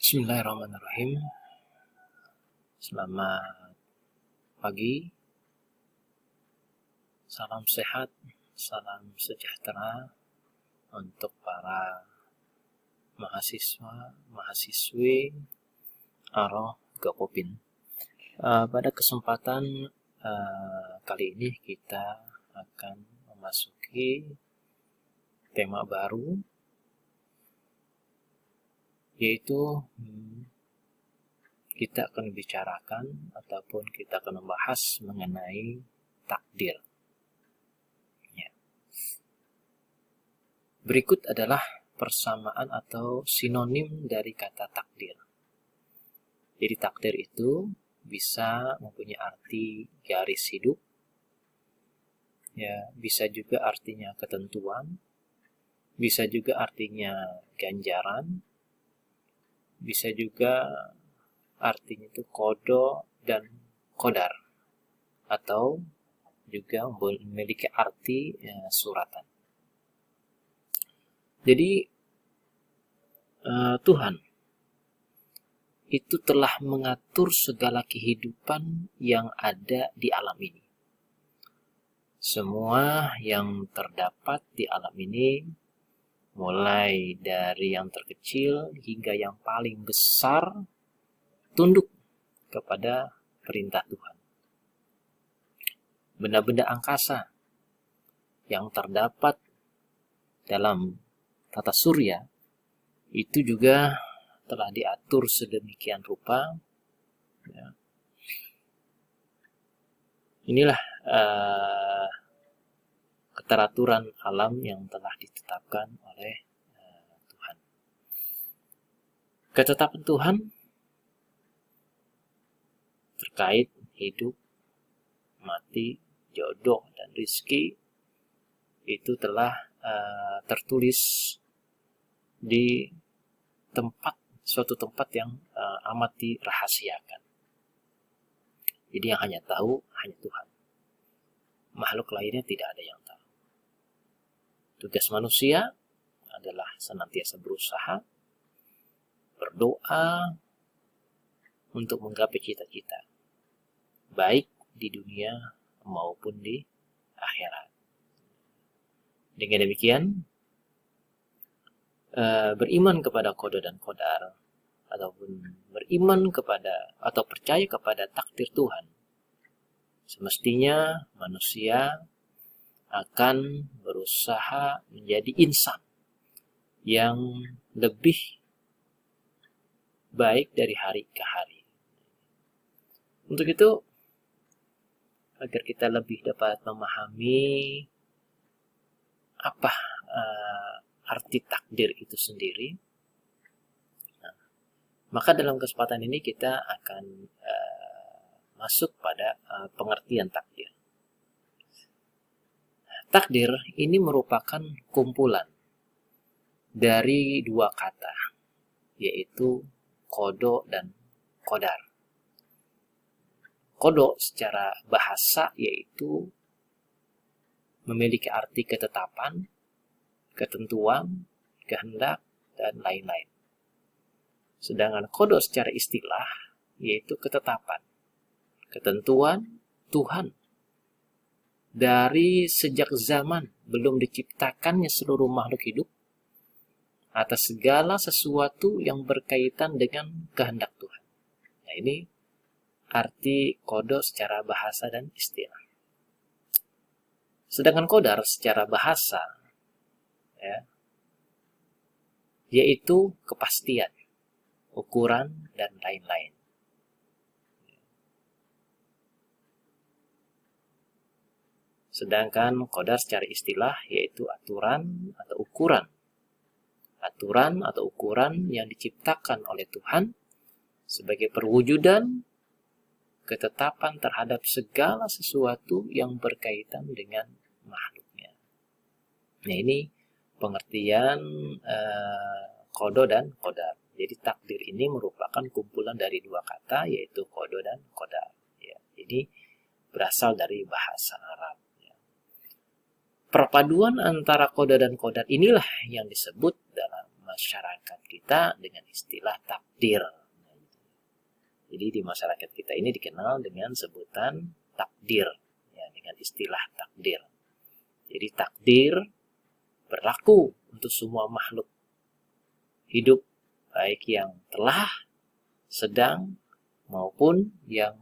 Bismillahirrahmanirrahim. Selamat pagi, salam sehat, salam sejahtera untuk para mahasiswa, mahasiswi Aro Gakopin. Pada kesempatan kali ini kita akan memasuki tema baru, yaitu kita akan bicarakan ataupun kita akan membahas mengenai takdir. Ya. Berikut adalah persamaan atau sinonim dari kata takdir. Jadi takdir itu bisa mempunyai arti garis hidup, ya, bisa juga artinya ketentuan, bisa juga artinya ganjaran, bisa juga artinya itu kodo dan kodar, atau juga memiliki arti suratan. Jadi Tuhan itu telah mengatur segala kehidupan yang ada di alam ini. Semua yang terdapat di alam ini, mulai dari yang terkecil hingga yang paling besar, tunduk kepada perintah Tuhan. Benda-benda angkasa yang terdapat dalam tata surya itu juga telah diatur sedemikian rupa. Ya. Inilah keteraturan alam yang telah ditetapkan oleh Tuhan. Ketetapan Tuhan terkait hidup, mati, jodoh, dan rizki itu telah tertulis di suatu tempat yang amat dirahasiakan. Jadi yang hanya tahu hanya Tuhan. Makhluk lainnya tidak ada yang tahu. Tugas manusia adalah senantiasa berusaha, berdoa untuk menggapai cita-cita, baik di dunia maupun di akhirat. Dengan demikian, beriman kepada qada dan qadar, ataupun beriman kepada atau percaya kepada takdir Tuhan, semestinya manusia akan berusaha menjadi insan yang lebih baik dari hari ke hari. Untuk itu, agar kita lebih dapat memahami apa arti takdir itu sendiri, maka dalam kesempatan ini kita akan masuk pada pengertian takdir. Takdir ini merupakan kumpulan dari dua kata, yaitu kodo dan kodar. Kodo secara bahasa yaitu memiliki arti ketetapan, ketentuan, kehendak, dan lain-lain. Sedangkan kodo secara istilah yaitu ketetapan, ketentuan Tuhan. Dari sejak zaman belum diciptakannya seluruh makhluk hidup atas segala sesuatu yang berkaitan dengan kehendak Tuhan. Nah, ini arti kodo secara bahasa dan istilah. Sedangkan kodar secara bahasa, ya, yaitu kepastian, ukuran, dan lain-lain. Sedangkan qadar secara istilah yaitu aturan atau ukuran. Aturan atau ukuran yang diciptakan oleh Tuhan sebagai perwujudan ketetapan terhadap segala sesuatu yang berkaitan dengan makhluknya. Nah, ini pengertian kodo dan qadar. Jadi takdir ini merupakan kumpulan dari dua kata yaitu kodo dan qadar. Ya, jadi berasal dari bahasa Arab. Perpaduan antara kodo dan qadar inilah yang disebut dalam masyarakat kita dengan istilah takdir. Jadi di masyarakat kita ini dikenal dengan sebutan takdir, ya, dengan istilah takdir. Jadi takdir berlaku untuk semua makhluk hidup, baik yang telah, sedang, maupun yang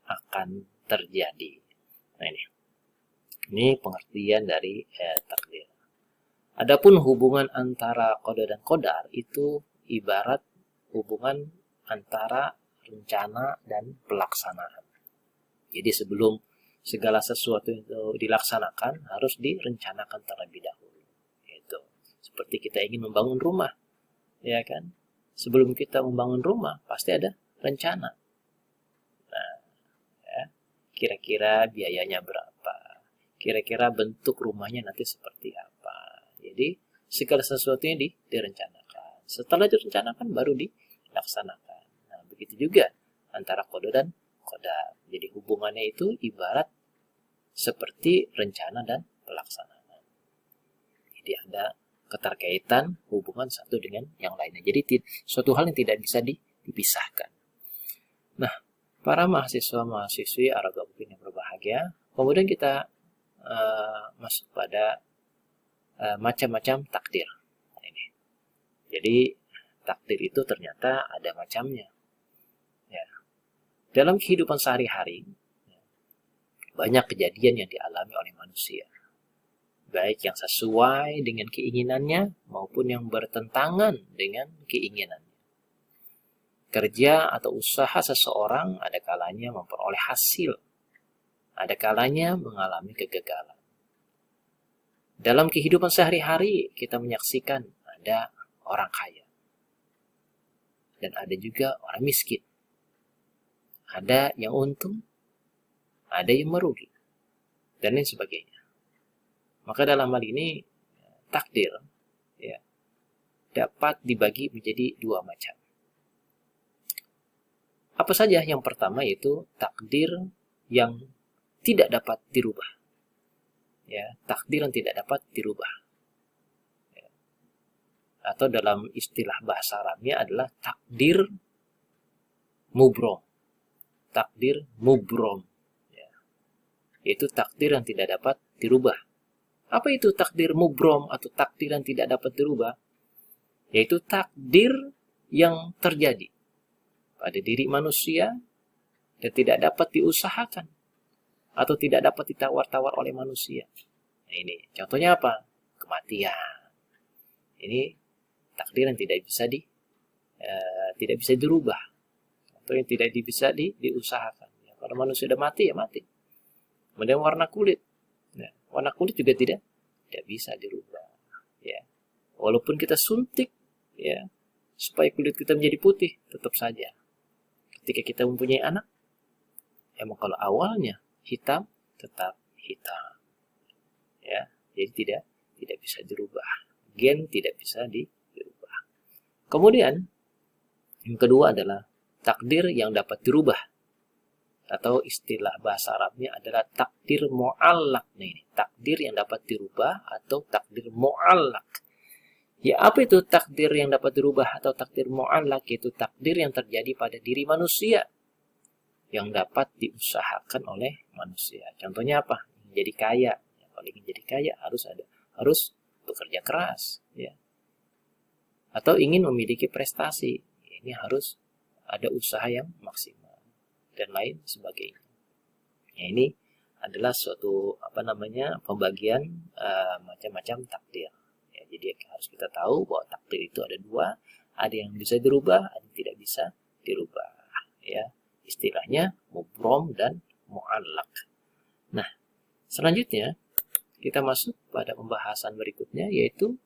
akan terjadi. Nah ini pengertian dari takdir. Adapun hubungan antara qada dan qadar itu ibarat hubungan antara rencana dan pelaksanaan. Jadi sebelum segala sesuatu itu dilaksanakan harus direncanakan terlebih dahulu. Itu seperti kita ingin membangun rumah, ya kan? Sebelum kita membangun rumah pasti ada rencana. Nah, ya, kira-kira biayanya berapa? Kira-kira bentuk rumahnya nanti seperti apa? Jadi segala sesuatunya direncanakan. Setelah direncanakan baru dilaksanakan. Begitu juga antara qada dan qadar. Jadi hubungannya itu ibarat seperti rencana dan pelaksanaan. Jadi ada keterkaitan hubungan satu dengan yang lainnya. Jadi suatu hal yang tidak bisa dipisahkan. Nah, para mahasiswa-mahasiswi Araga UPIN yang berbahagia, kemudian kita masuk pada macam-macam takdir. Nah, ini. Jadi takdir itu ternyata ada macamnya. Ya. Dalam kehidupan sehari-hari, banyak kejadian yang dialami oleh manusia. Baik yang sesuai dengan keinginannya maupun yang bertentangan dengan keinginannya. Kerja atau usaha seseorang ada kalanya memperoleh hasil. Ada kalanya mengalami kegagalan. Dalam kehidupan sehari-hari kita menyaksikan ada orang kaya. Dan ada juga orang miskin. Ada yang untung, ada yang merugi, dan lain sebagainya. Maka dalam hal ini takdir ya, dapat dibagi menjadi dua macam. Apa saja? Yang pertama yaitu takdir yang tidak dapat dirubah. Ya, takdir yang tidak dapat dirubah. Ya. Atau dalam istilah bahasa Arabnya adalah takdir mubrom. Takdir mubrom, ya. Yaitu takdir yang tidak dapat dirubah. Apa itu takdir mubrom atau takdir yang tidak dapat dirubah? Yaitu takdir yang terjadi pada diri manusia dan tidak dapat diusahakan atau tidak dapat ditawar-tawar oleh manusia. Nah ini contohnya apa? Kematian. Ini takdir yang tidak bisa dirubah. Atau yang tidak bisa diusahakan. Ya, kalau manusia sudah mati, ya mati. Kemudian warna kulit. Nah, warna kulit juga tidak bisa dirubah. Ya. Walaupun kita suntik, ya, supaya kulit kita menjadi putih, tetap saja. Ketika kita mempunyai anak, emang kalau awalnya hitam, tetap hitam. Ya, jadi tidak bisa dirubah. Gen tidak bisa dirubah. Kemudian, yang kedua adalah takdir yang dapat dirubah. Atau istilah bahasa Arabnya adalah takdir mu'allak. Nah ini, takdir yang dapat dirubah atau takdir mu'allak. Ya apa itu takdir yang dapat dirubah atau takdir mu'allak? Yaitu takdir yang terjadi pada diri manusia. Yang dapat diusahakan oleh manusia. Contohnya apa? Jadi kaya. Ya, kalau ingin jadi kaya harus bekerja keras. Ya. Atau ingin memiliki prestasi. Ini harus ada usaha yang maksimal dan lain sebagainya. Ya, ini adalah suatu pembagian macam-macam takdir. Ya, jadi harus kita tahu bahwa takdir itu ada dua, ada yang bisa dirubah, ada yang tidak bisa dirubah. Ya, istilahnya mubrom dan mu'allak. Nah, selanjutnya kita masuk pada pembahasan berikutnya yaitu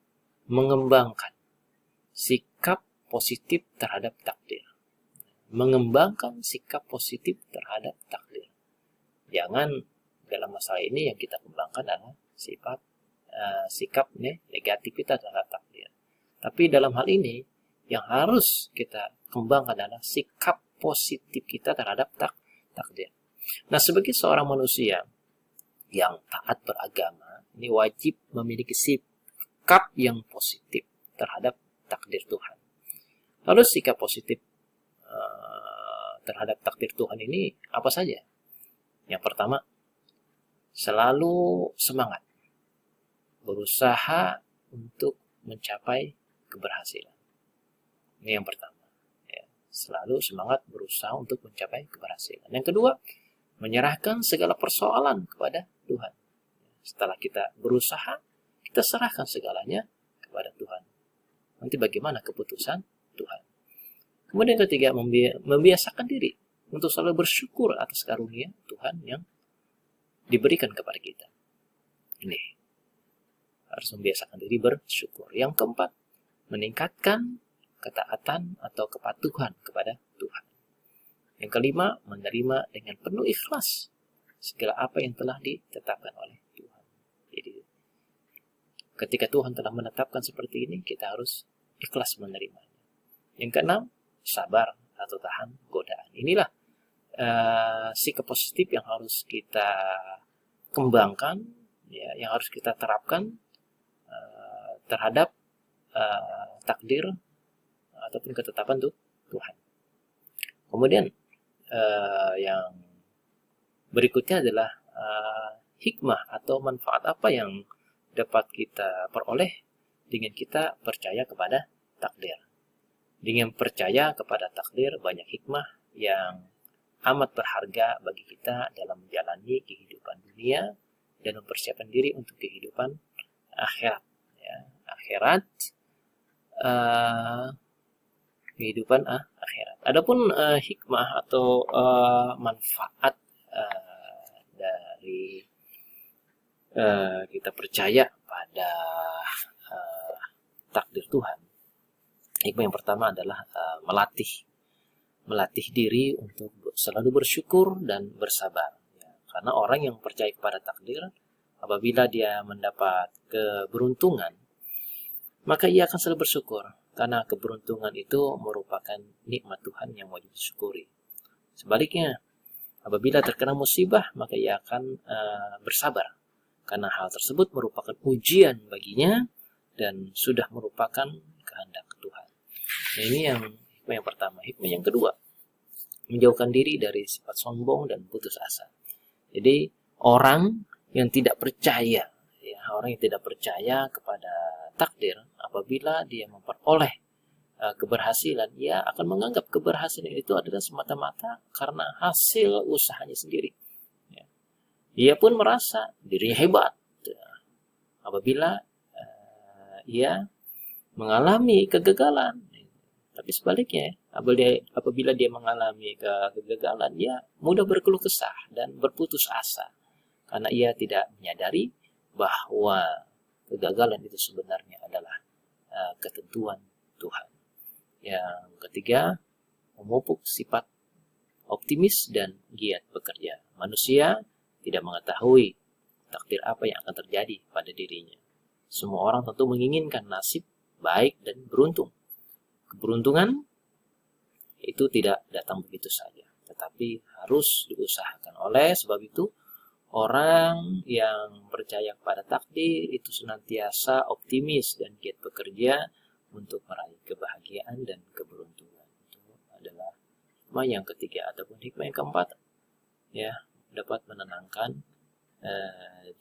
mengembangkan sikap positif terhadap takdir. Mengembangkan sikap positif terhadap takdir. Jangan dalam masalah ini yang kita kembangkan adalah sikap negatif kita terhadap takdir. Tapi dalam hal ini yang harus kita kembangkan adalah sikap positif kita terhadap takdir. Nah, sebagai seorang manusia yang taat beragama, ini wajib memiliki sikap yang positif terhadap takdir Tuhan. Lalu sikap positif terhadap takdir Tuhan ini apa saja? Yang pertama, selalu semangat berusaha untuk mencapai keberhasilan. Ini yang pertama. Ya, selalu semangat berusaha untuk mencapai keberhasilan. Yang kedua, menyerahkan segala persoalan kepada Tuhan. Setelah kita berusaha, kita serahkan segalanya kepada Tuhan. Nanti bagaimana keputusan Tuhan. Kemudian ketiga, membiasakan diri untuk selalu bersyukur atas karunia Tuhan yang diberikan kepada kita. Ini harus membiasakan diri bersyukur. Yang keempat, meningkatkan ketaatan atau kepatuhan kepada Tuhan. Yang kelima, menerima dengan penuh ikhlas segala apa yang telah ditetapkan oleh Tuhan. Jadi, ketika Tuhan telah menetapkan seperti ini, kita harus ikhlas menerimanya. Yang keenam, sabar atau tahan godaan. Inilah sikap positif yang harus kita kembangkan, ya, yang harus kita terapkan terhadap takdir ataupun ketetapan Tuhan. Kemudian yang berikutnya adalah hikmah atau manfaat apa yang dapat kita peroleh dengan kita percaya kepada takdir. Dengan percaya kepada takdir, banyak hikmah yang amat berharga bagi kita dalam menjalani kehidupan dunia dan mempersiapkan diri untuk kehidupan akhirat. Ya, akhirat, kehidupan akhirat. Adapun hikmah atau manfaat dari kita percaya pada takdir Tuhan. Hikmah yang pertama adalah melatih diri untuk selalu bersyukur dan bersabar. Ya, karena orang yang percaya kepada takdir, apabila dia mendapat keberuntungan, maka ia akan selalu bersyukur. Karena keberuntungan itu merupakan nikmat Tuhan yang wajib disyukuri. Sebaliknya, apabila terkena musibah, maka ia akan bersabar. Karena hal tersebut merupakan ujian baginya dan sudah merupakan kehendak Tuhan. Nah, ini hikmah yang pertama. Hikmah yang kedua, menjauhkan diri dari sifat sombong dan putus asa. Jadi orang yang tidak percaya, ya, orang yang tidak percaya kepada takdir, apabila dia memperoleh keberhasilan, ia akan menganggap keberhasilan itu adalah semata-mata karena hasil usahanya sendiri. Ya. Ia pun merasa dirinya hebat. Apabila ia mengalami kegagalan. Tapi sebaliknya, apabila dia mengalami kegagalan, ia mudah berkeluh kesah dan berputus asa. Karena ia tidak menyadari bahwa kegagalan itu sebenarnya adalah ketentuan Tuhan. Yang ketiga, memupuk sifat optimis dan giat bekerja. Manusia tidak mengetahui takdir apa yang akan terjadi pada dirinya. Semua orang tentu menginginkan nasib baik dan beruntung. Keberuntungan itu tidak datang begitu saja, tetapi harus diusahakan. Oleh sebab itu, orang yang percaya pada takdir itu senantiasa optimis dan giat bekerja untuk meraih kebahagiaan dan keberuntungan. Itu adalah hikmah yang ketiga ataupun hikmah yang keempat, ya, dapat menenangkan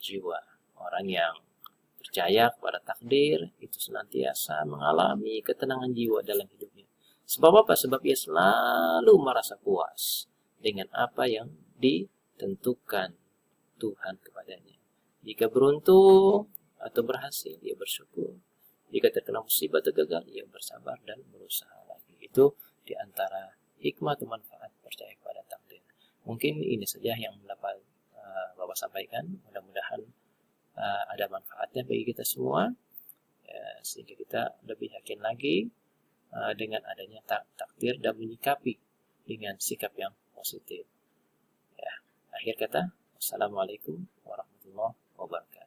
jiwa. Orang yang percaya kepada takdir itu senantiasa mengalami ketenangan jiwa dalam hidupnya. Sebab apa? Sebab ia selalu merasa puas dengan apa yang ditentukan Tuhan kepadanya. Jika beruntung atau berhasil, ia bersyukur. Jika terkena musibah atau gagal, ia bersabar dan berusaha lagi. Itu di antara hikmah atau manfaat percaya kepada takdir. Mungkin ini saja yang dapat Bapak sampaikan. Mudah-mudahan ada manfaatnya bagi kita semua, ya, sehingga kita lebih yakin lagi dengan adanya takdir dan menyikapi dengan sikap yang positif. Ya, akhir kata, Assalamualaikum warahmatullahi wabarakatuh.